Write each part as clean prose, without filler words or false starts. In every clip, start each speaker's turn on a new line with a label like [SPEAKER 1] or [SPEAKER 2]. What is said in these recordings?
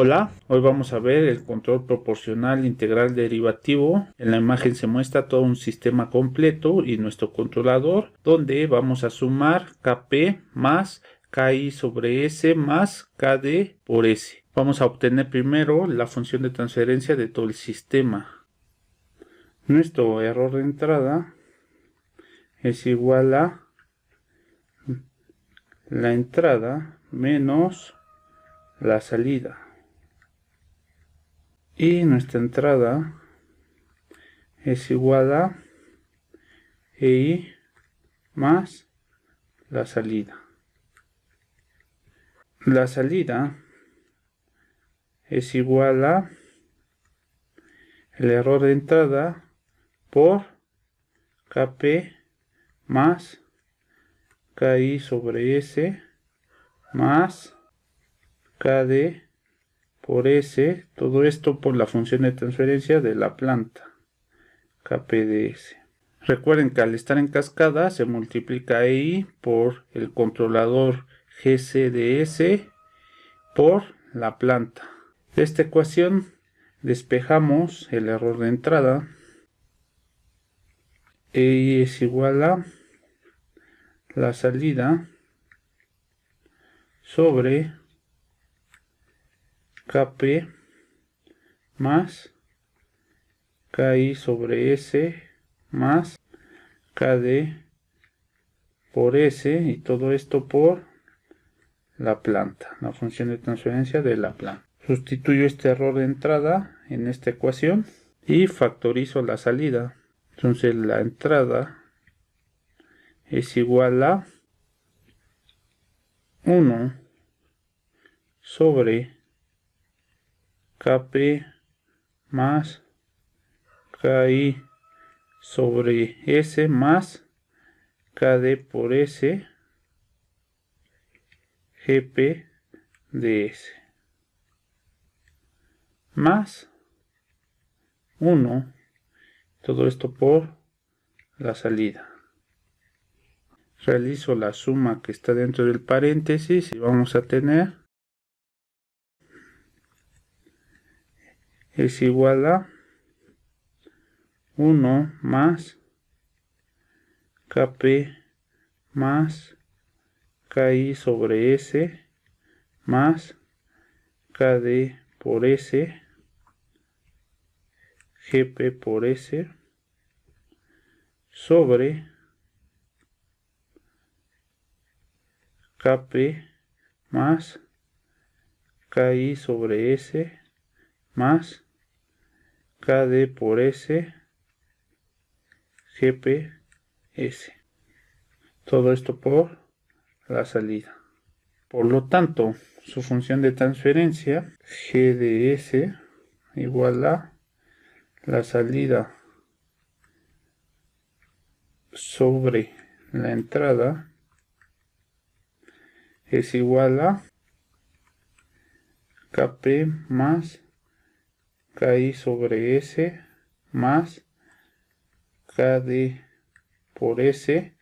[SPEAKER 1] Hola, hoy vamos a ver el control proporcional integral derivativo. En la imagen se muestra todo un sistema completo y nuestro controlador, donde vamos a sumar Kp más Ki sobre S más Kd por S. Vamos a obtener primero la función de transferencia de todo el sistema. Nuestro error de entrada es igual a la entrada menos la salida. Y nuestra entrada es igual a EI más la salida. La salida es igual a el error de entrada por Kp más Ki sobre S más Kd por S, todo esto por la función de transferencia de la planta Kp de S. Recuerden que al estar en cascada se multiplica EI por el controlador Gc de S por la planta. De esta ecuación despejamos el error de entrada. EI es igual a la salida sobre Kp más Ki sobre S más Kd por S, y todo esto por la planta, la función de transferencia de la planta. Sustituyo este error de entrada en esta ecuación y factorizo la salida. Entonces la entrada es igual a 1 sobre Kp más Ki sobre S más Kd por S Gp de S más 1, todo esto por la salida. Realizo la suma que está dentro del paréntesis y vamos a tener es igual a 1 más Kp más Ki sobre S más Kd por S Gp por S sobre Kp más Ki sobre S más Kd por S Gp S. Todo esto por la salida. Por lo tanto, su función de transferencia G de S igual a la salida sobre la entrada es igual a Kp más Ki sobre S más Kd por S,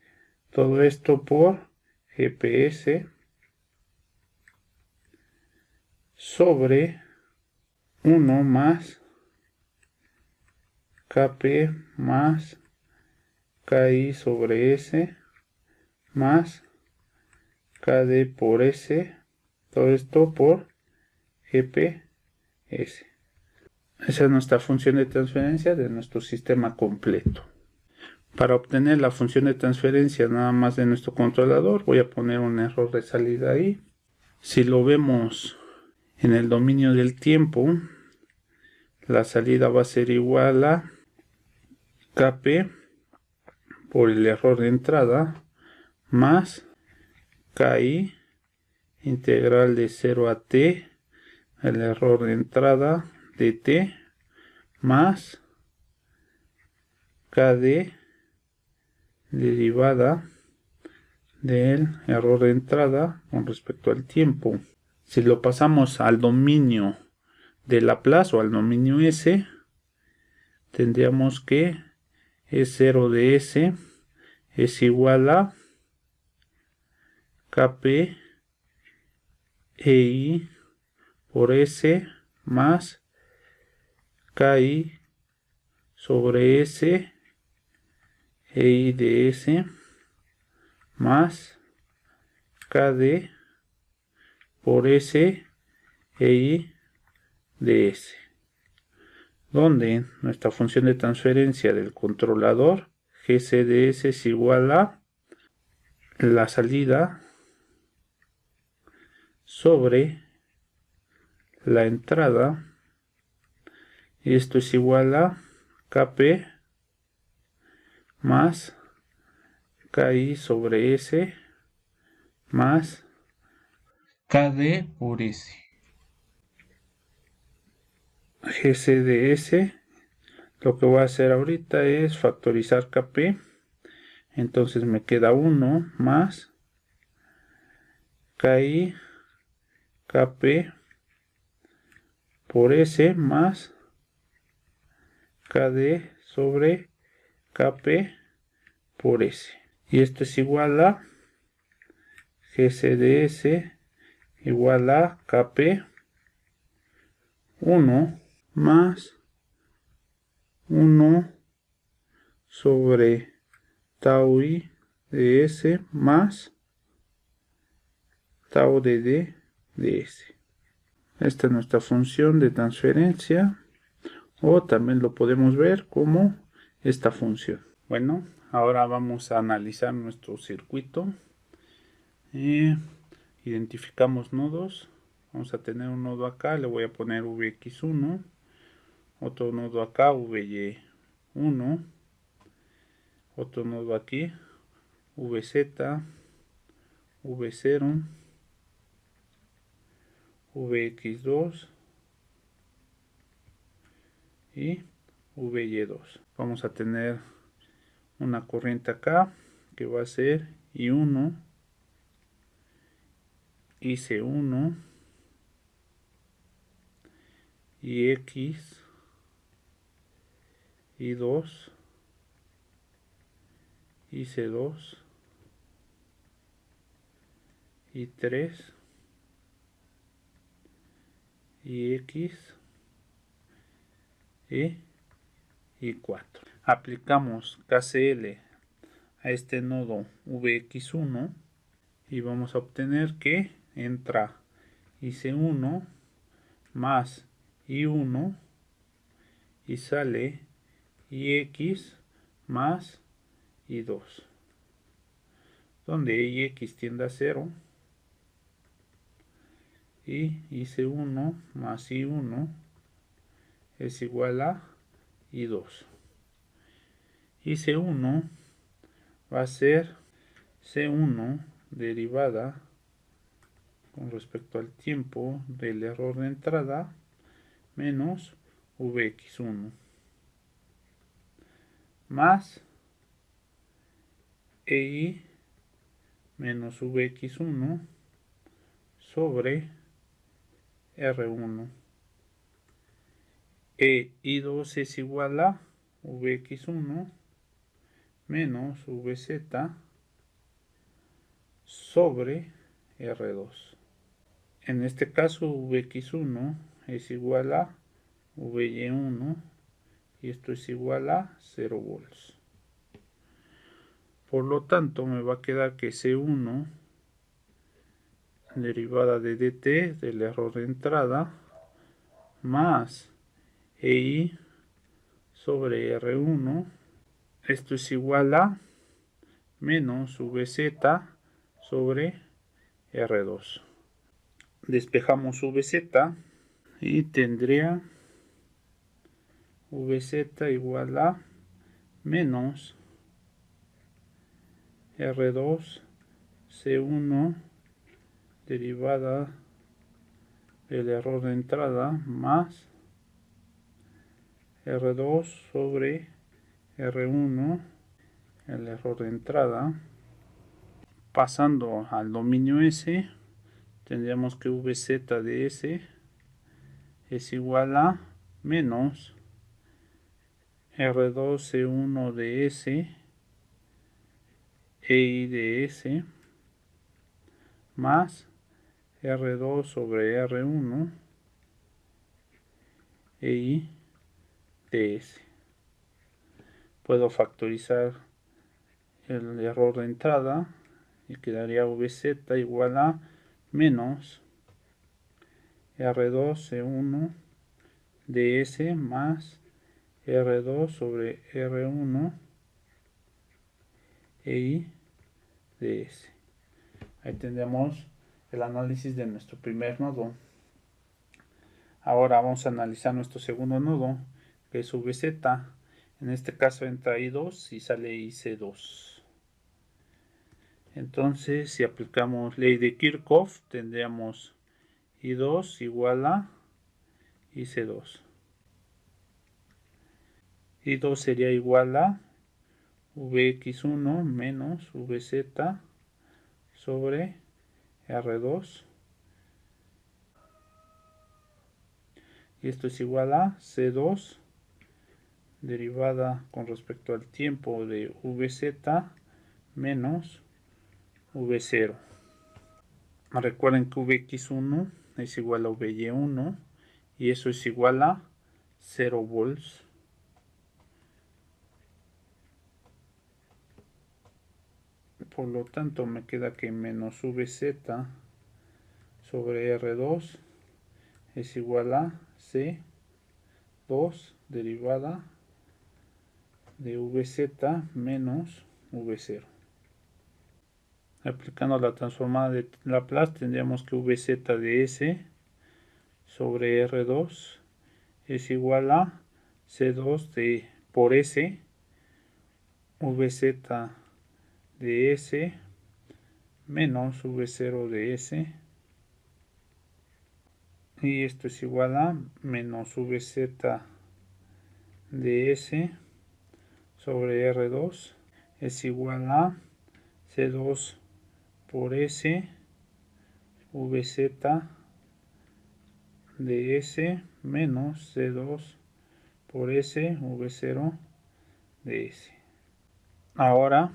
[SPEAKER 1] todo esto por GPS sobre 1 más Kp más Ki sobre S más Kd por S, todo esto por GPS. Esa es nuestra función de transferencia de nuestro sistema completo. Para obtener la función de transferencia nada más de nuestro controlador, voy a poner un error de salida ahí. Si lo vemos en el dominio del tiempo, la salida va a ser igual a Kp por el error de entrada más Ki integral de 0 a t el error de entrada de t más Kd derivada del error de entrada con respecto al tiempo. Si lo pasamos al dominio de Laplace o al dominio S, tendríamos que E0 de S es igual a Kp EI por S más KI sobre S EI de S más KD por S EI de S, donde nuestra función de transferencia del controlador GCDS es igual a la salida sobre la entrada, y esto es igual a KP más KI sobre S más KD por S. GCDS, lo que voy a hacer ahorita es factorizar KP, entonces me queda 1 más KI KP por S más KD sobre KP por S, y esto es igual a GCDS igual a KP 1 más 1 sobre tau I de S más tau de D de S. Esta es nuestra función de transferencia, o también lo podemos ver como esta función. Bueno, ahora vamos a analizar nuestro circuito. Identificamos nodos. Vamos a tener un nodo acá, le voy a poner VX1, otro nodo acá, VY1, otro nodo aquí, VZ, V0, VX2 y VY2. Vamos a tener una corriente acá que va a ser I1, IC1, IX, I2, IC2, I3, IX y I4. Aplicamos KCL a este nodo VX1 y vamos a obtener que entra IC1 más I1 y sale IX más I2, donde IX tiende a 0 y IC1 más I1 es igual a I2. IC1 va a ser C1 derivada con respecto al tiempo del error de entrada menos Vx1 más EI menos Vx1 sobre R1. EI2 es igual a Vx1 menos Vz sobre R2. En este caso Vx1 es igual a Vy1 y esto es igual a 0 volts. Por lo tanto me va a quedar que C1 derivada de dt del error de entrada más EI sobre R1, esto es igual a menos Vz sobre R2. Despejamos Vz y tendría Vz igual a menos R2 C1 derivada del error de entrada más R2 sobre R1 el error de entrada. Pasando al dominio S, tendríamos que Vz de S es igual a menos R2 C1 de S EI de S más R2 sobre R1 e y de s. Puedo factorizar el error de entrada y quedaría vz igual a menos R2 C1 de S más R2 sobre R1 e I de S. Ahí tendremos el análisis de nuestro primer nodo. Ahora vamos a analizar nuestro segundo nodo, que es VZ. En este caso entra I2 y sale IC2. Entonces, si aplicamos ley de Kirchhoff, tendríamos I2 igual a IC2. I2 sería igual a Vx1 menos Vz sobre R2. Y esto es igual a C2 derivada con respecto al tiempo de Vz menos V0. Recuerden que Vx1 es igual a Vy1 y eso es igual a 0 volts. Por lo tanto me queda que menos Vz sobre R2 es igual a C2 derivada de Vz menos V0. Aplicando la transformada de Laplace tendríamos que Vz de S sobre R2 es igual a C2 de por S Vz de S menos V0 de S, y esto es igual a menos Vz de S sobre R2 es igual a C2 por S Vz de S menos C2 por S V0 de S. Ahora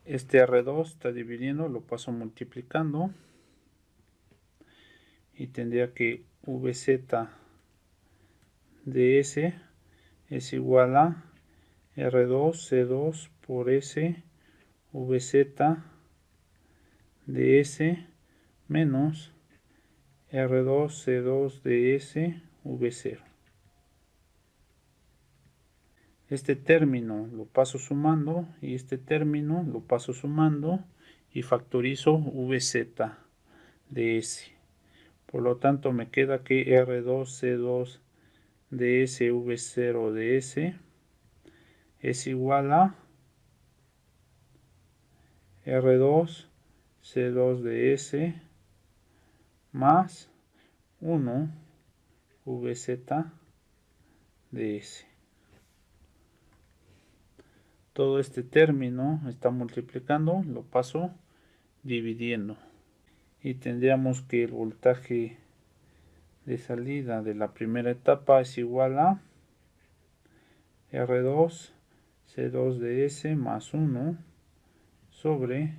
[SPEAKER 1] este R2 está dividiendo, lo paso multiplicando y tendría que Vz de S es igual a R2 C2 por S Vz de S menos R2 C2 de S V0. Este término lo paso sumando y este término lo paso sumando y factorizo Vz de S. Por lo tanto me queda que R2 C2 de S V0 de S es igual a R2 C2 de S más 1 Vz de S. Todo este término está multiplicando, lo paso dividiendo. Y tendríamos que el voltaje de salida de la primera etapa es igual a R2 C2 de S más 1 sobre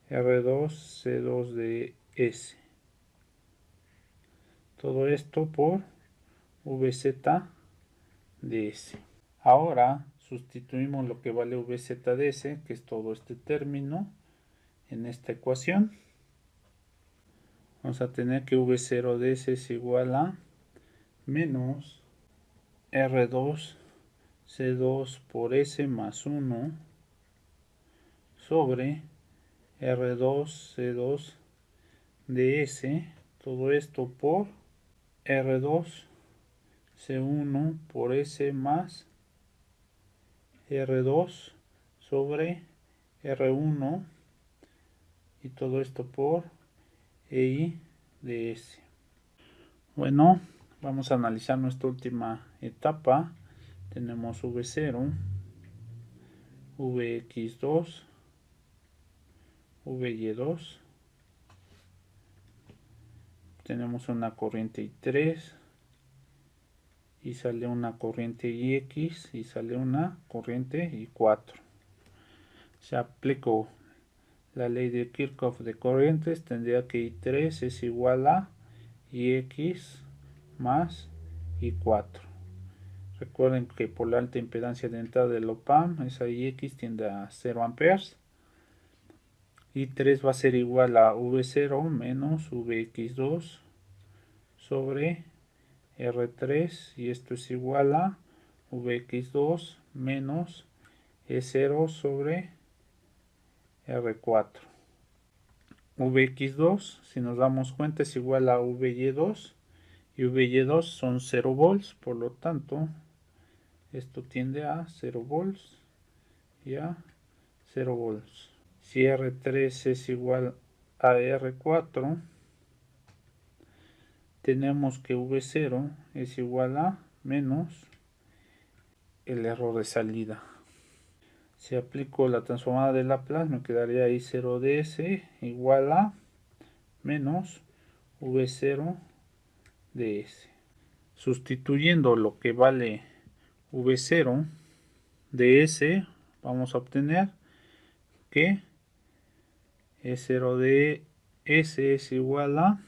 [SPEAKER 1] R2 C2 de S. Todo esto por Vz de S. Ahora sustituimos lo que vale Vz de S, que es todo este término, en esta ecuación. Vamos a tener que V0 de S es igual a menos R2 C2 por S más 1 sobre R2 C2 de S, todo esto por R2 C1 por S más R2 sobre R1 y todo esto por EI de S. Bueno, vamos a analizar nuestra última etapa. Tenemos V0, Vx2, Vy2. Tenemos una corriente I3 y sale una corriente IX y sale una corriente I4. Se aplicó la ley de Kirchhoff de corrientes, tendría que I3 es igual a IX más y 4. Recuerden que por la alta impedancia de entrada del op-amp, esa IX tiende a 0 amperes. Y 3 va a ser igual a V0 menos VX2 sobre R3. Y esto es igual a VX2 menos E0 sobre R4. Vx2, si nos damos cuenta, es igual a Vy2 y Vy2 son 0 volts, por lo tanto esto tiende a 0 volts y a 0 volts. Si R3 es igual a R4, tenemos que V0 es igual a menos el error de salida. Si aplico la transformada de Laplace, me quedaría ahí 0ds igual a menos V0 ds. Sustituyendo lo que vale V0 ds, vamos a obtener que E0 ds es igual a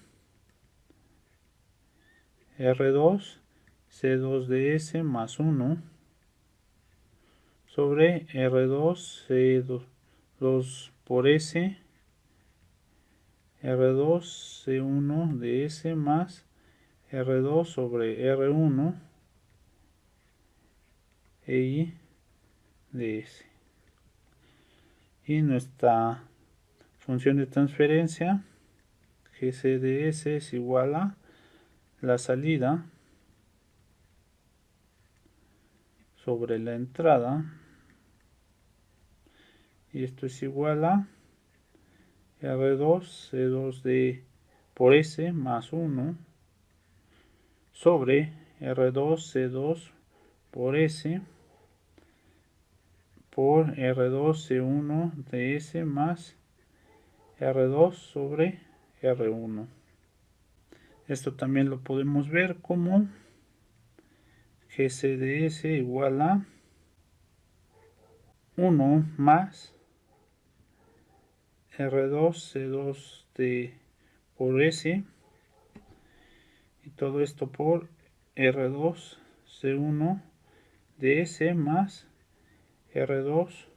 [SPEAKER 1] R2 C2 ds más 1 sobre R2 C2 por S R2 C1 ds más R2 sobre R1 EI ds. Y nuestra función de transferencia GCDS es igual a la salida sobre la entrada, y esto es igual a R2 C2D por S más 1 sobre R2 C2 por S por R2 C1 de S más R2 sobre R1. Esto también lo podemos ver como GCDS igual a 1 más R2 C2D por S, y todo esto por R2 C1 de S más R2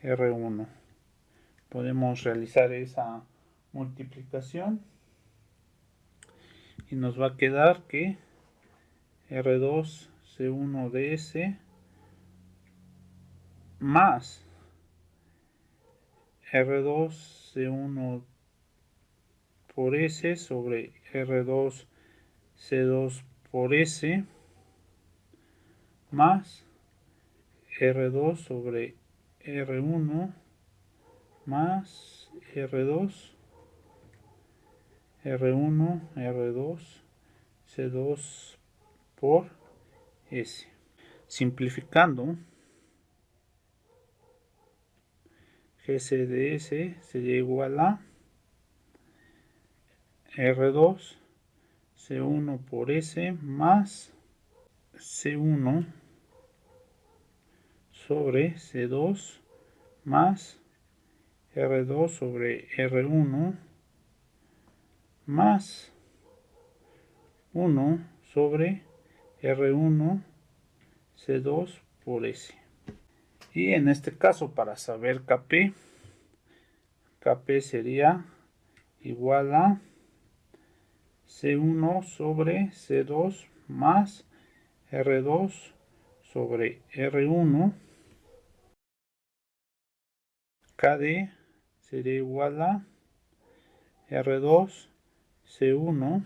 [SPEAKER 1] R1. Podemos realizar esa multiplicación y nos va a quedar que R2 C1 de S más R2 C1 por S sobre R2 C2 por S más R2 sobre R1 más R2 R1 R2 C2 por S. Simplificando, GCDS sería igual a R2 C1 por S más C1 sobre C2 más R2 sobre R1 más 1 sobre R1 C2 por S. Y en este caso, para saber Kp sería igual a C1 sobre C2 más R2 sobre R1. Kd sería igual a R2 C1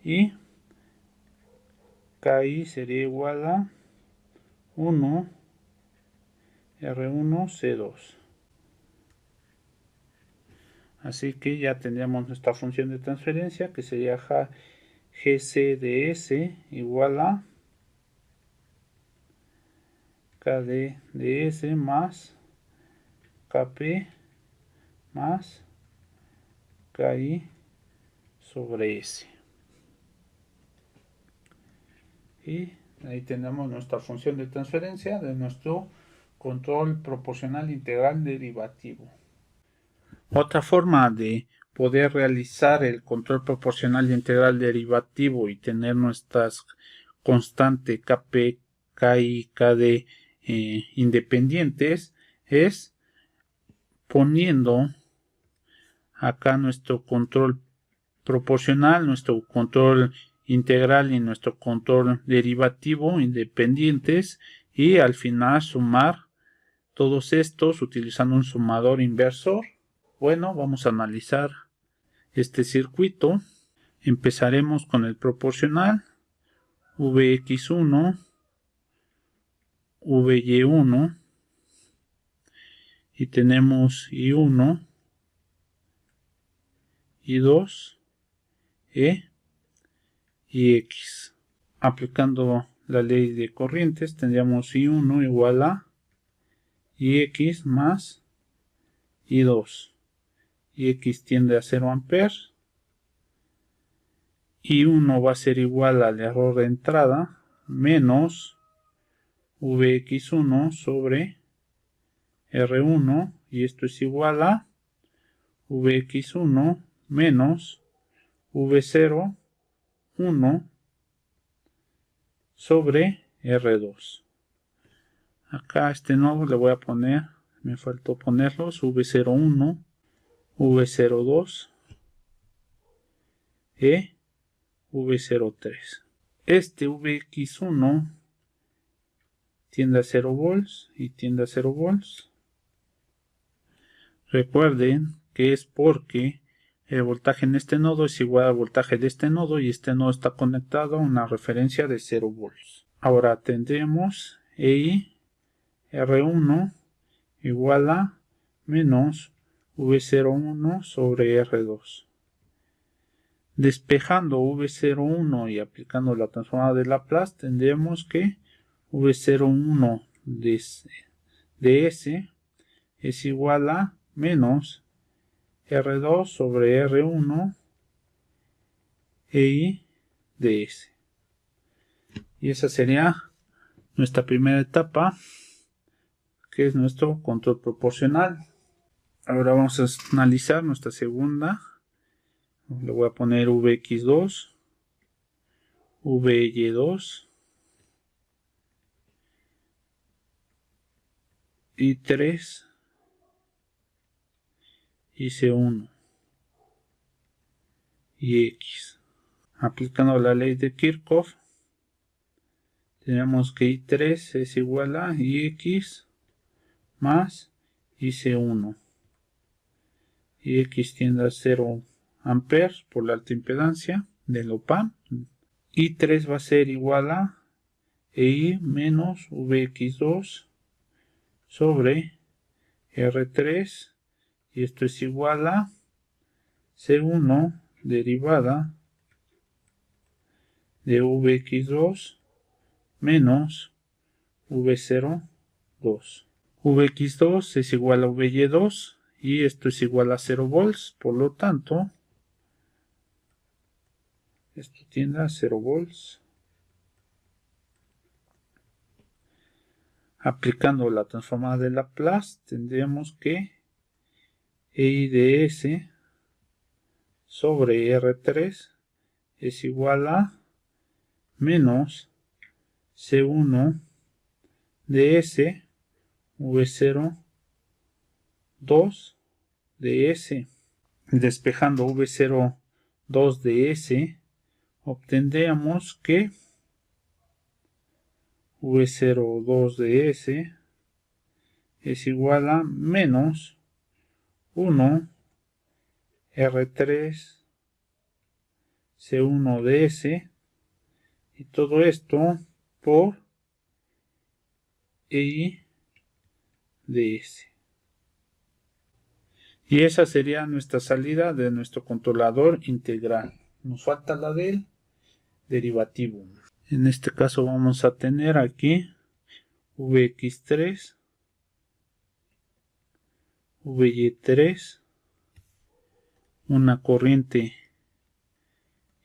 [SPEAKER 1] y Ki sería igual a 1 R1 C2. Así que ya tendríamos nuestra función de transferencia, que sería GCDS igual a KD más Kp más Ki sobre S. Y ahí tenemos nuestra función de transferencia de nuestro control proporcional integral derivativo. Otra forma de poder realizar el control proporcional de integral derivativo y tener nuestras constantes Kp, Ki, Kd independientes es poniendo acá nuestro control proporcional, nuestro control integral y nuestro control derivativo independientes y al final sumar todos estos utilizando un sumador inversor. Bueno, vamos a analizar este circuito. Empezaremos con el proporcional Vx1, Vy1 y tenemos I1, I2, E y X. Aplicando la ley de corrientes tendríamos I1 igual a Ix más I2. Ix tiende a 0 amperes. I1 va a ser igual al error de entrada menos Vx1 sobre R1 y esto es igual a Vx1 menos V0 1 sobre R2. Acá a este nodo le voy a poner, me faltó ponerlos, V01, V02 e V03. Este Vx1 tiende a 0 volts y tiende a 0 volts. Recuerden que es porque el voltaje en este nodo es igual al voltaje de este nodo y este nodo está conectado a una referencia de 0 volts. Ahora tendremos EI R1 igual a menos V01 sobre R2. Despejando V01 y aplicando la transformada de Laplace tendremos que V01 de S es igual a menos R2 sobre R1 EI de S. Y esa sería nuestra primera etapa, que es nuestro control proporcional. Ahora vamos a analizar nuestra segunda. Le voy a poner Vx2, Vy2, I3, IC1 y X. Aplicando la ley de Kirchhoff, tenemos que I3 es igual a Ix más IC1. Ix tiende a 0 amperes por la alta impedancia del op-amp. I3 va a ser igual a EI menos Vx2 sobre R3 y esto es igual a C1 derivada de Vx2 menos V02. Vx2 es igual a Vy2 y esto es igual a 0 volts, por lo tanto esto tiende a 0 volts. Aplicando la transformada de Laplace tendríamos que EI de S sobre R3 es igual a menos C1 de S V0 2 de S. Despejando V0 2 de S obtendríamos que V02 de S es igual a menos 1 R3 C1 de S y todo esto por EI de S. Y esa sería nuestra salida de nuestro controlador integral. Nos falta la del derivativo. En este caso vamos a tener aquí Vx3, Vy3, una corriente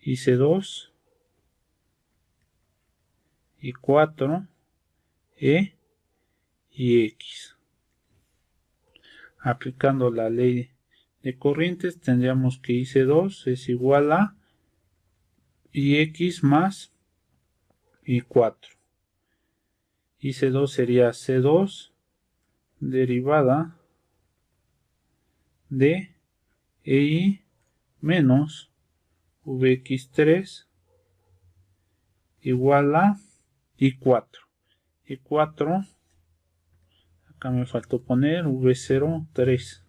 [SPEAKER 1] IC2 y 4 E y X. Aplicando la ley de corrientes, tendríamos que IC2 es igual a IX más I4. IC2 sería C2 derivada de EI menos VX3 igual a I4. I4, acá me faltó poner V03.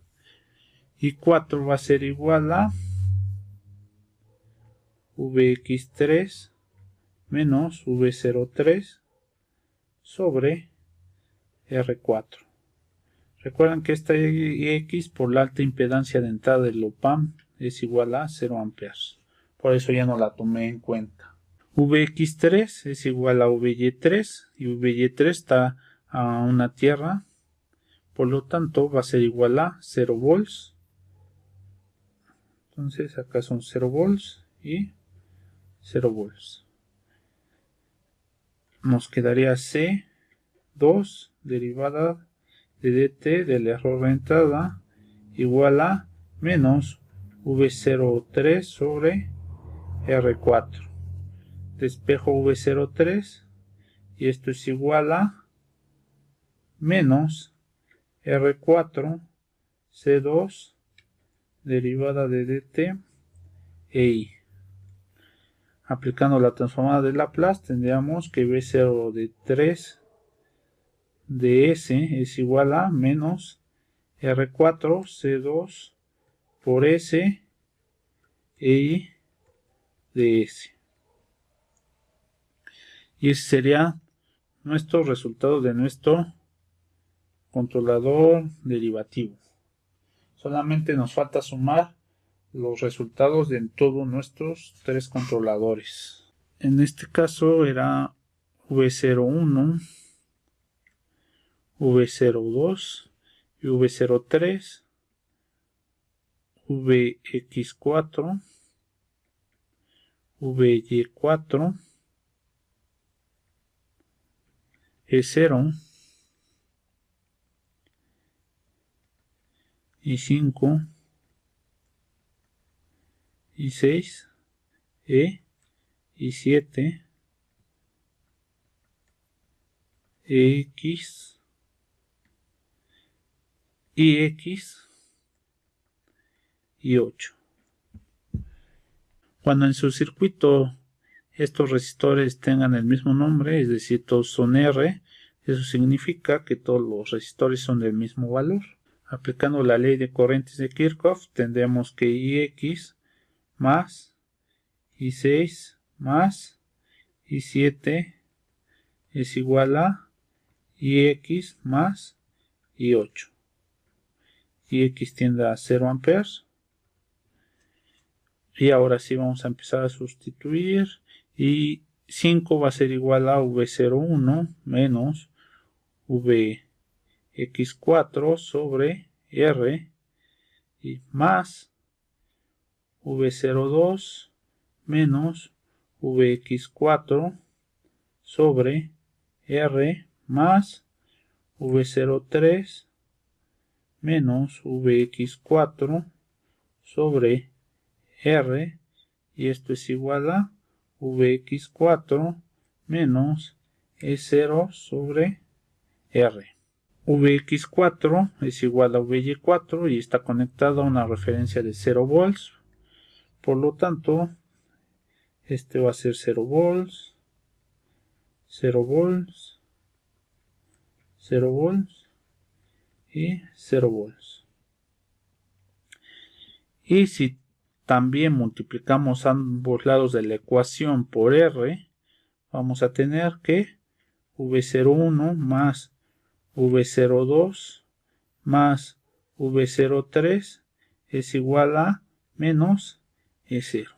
[SPEAKER 1] I4 va a ser igual a VX3 menos V03 sobre R4. Recuerden que esta X por la alta impedancia de entrada del op-amp es igual a 0 amperes. Por eso ya no la tomé en cuenta. Vx3 es igual a Vy3 y Vy3 está a una tierra. Por lo tanto va a ser igual a 0 volts. Entonces acá son 0 volts y 0 volts. Nos quedaría C2 derivada de dt del error de entrada igual a menos V03 sobre R4. Despejo V03 y esto es igual a menos R4 C2 derivada de dt e I. Aplicando la transformada de Laplace tendríamos que V0 de 3 de S es igual a menos R4 C2 por S e I de S. Y ese sería nuestro resultado de nuestro controlador derivativo. Solamente nos falta sumar los resultados de todos nuestros tres controladores. En este caso era V01, V02 y V03, VX4, VY4, E0, I5, I6, E, I7, EX, IX y 8. Cuando en su circuito estos resistores tengan el mismo nombre, es decir, todos son R, eso significa que todos los resistores son del mismo valor. Aplicando la ley de corrientes de Kirchhoff, tendremos que IX más I6 más I7 es igual a IX más I8. IX tiende a 0 amperes. Y ahora sí vamos a empezar a sustituir. Y 5 va a ser igual a V01 menos VX4 sobre R y más V02 menos VX4 sobre R más V03 menos VX4 sobre R y esto es igual a Vx4 menos E0 sobre R. Vx4 es igual a Vy4 y está conectado a una referencia de 0 volts. Por lo tanto, este va a ser 0 volts, 0 volts, 0 volts y 0 volts. Y si también multiplicamos ambos lados de la ecuación por R, vamos a tener que V01 más V02 más V03 es igual a menos E0.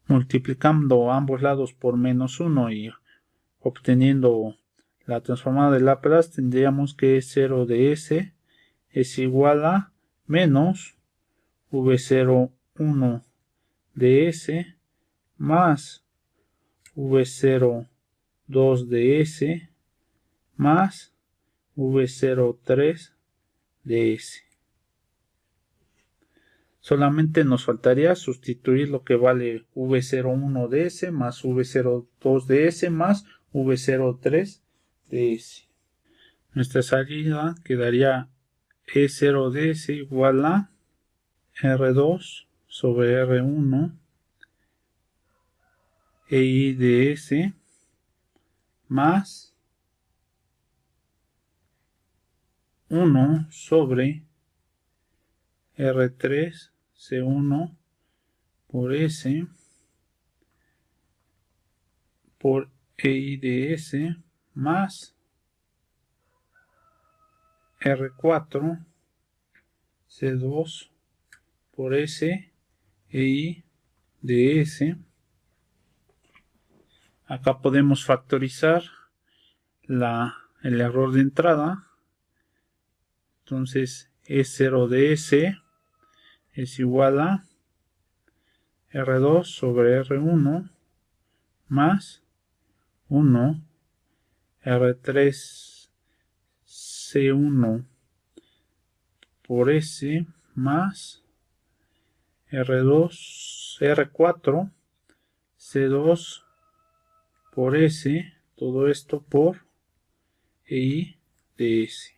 [SPEAKER 1] Multiplicando ambos lados por menos 1 y obteniendo la transformada de Laplace, tendríamos que E0 de S es igual a menos V01 de S más V02 de S más V03 de S. Solamente nos faltaría sustituir lo que vale V01 de S más V02 de S más V03 de S. Nuestra salida quedaría E0 de S igual a R2 sobre R1 EI de S más 1 sobre R3 C1 por S por EI de S más R4 C2 por S EI de S. Acá podemos factorizar el error de entrada. Entonces E0 de S es igual a R2 sobre R1 más 1 R3 C1 por S más R4 C2 por S, todo esto por I de S.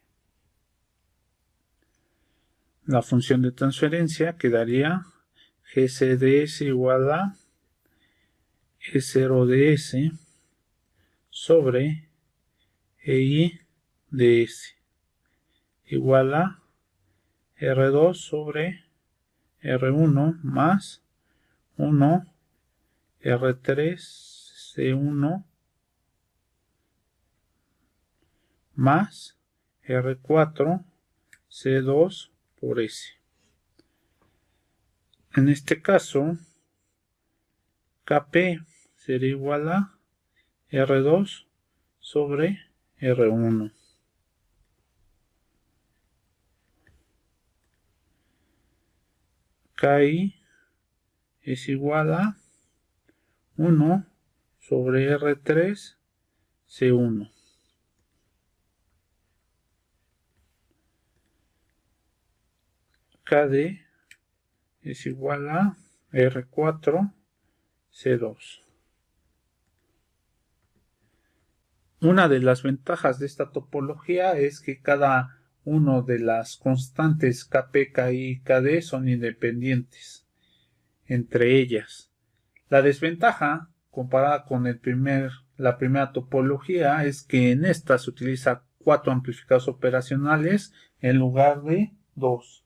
[SPEAKER 1] La función de transferencia quedaría GC de S igual a E0 de S sobre EI de S igual a R2 sobre R1 más 1 R3 C1 más R4 C2 por S. En este caso, KP sería igual a R2 sobre R1. KI es igual a 1 sobre R3 C1. KD es igual a R4 C2. Una de las ventajas de esta topología es que cada una de las constantes KP, KI y KD son independientes entre ellas. La desventaja, comparada con la primera topología, es que en esta se utiliza 4 amplificadores operacionales en lugar de 2.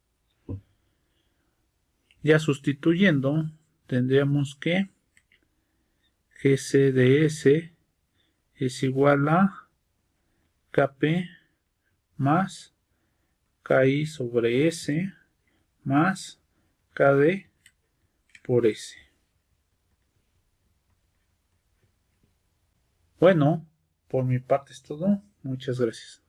[SPEAKER 1] Ya sustituyendo, tendríamos que GC de S es igual a KP más KI sobre S más KD por S. Bueno, por mi parte es todo. Muchas gracias.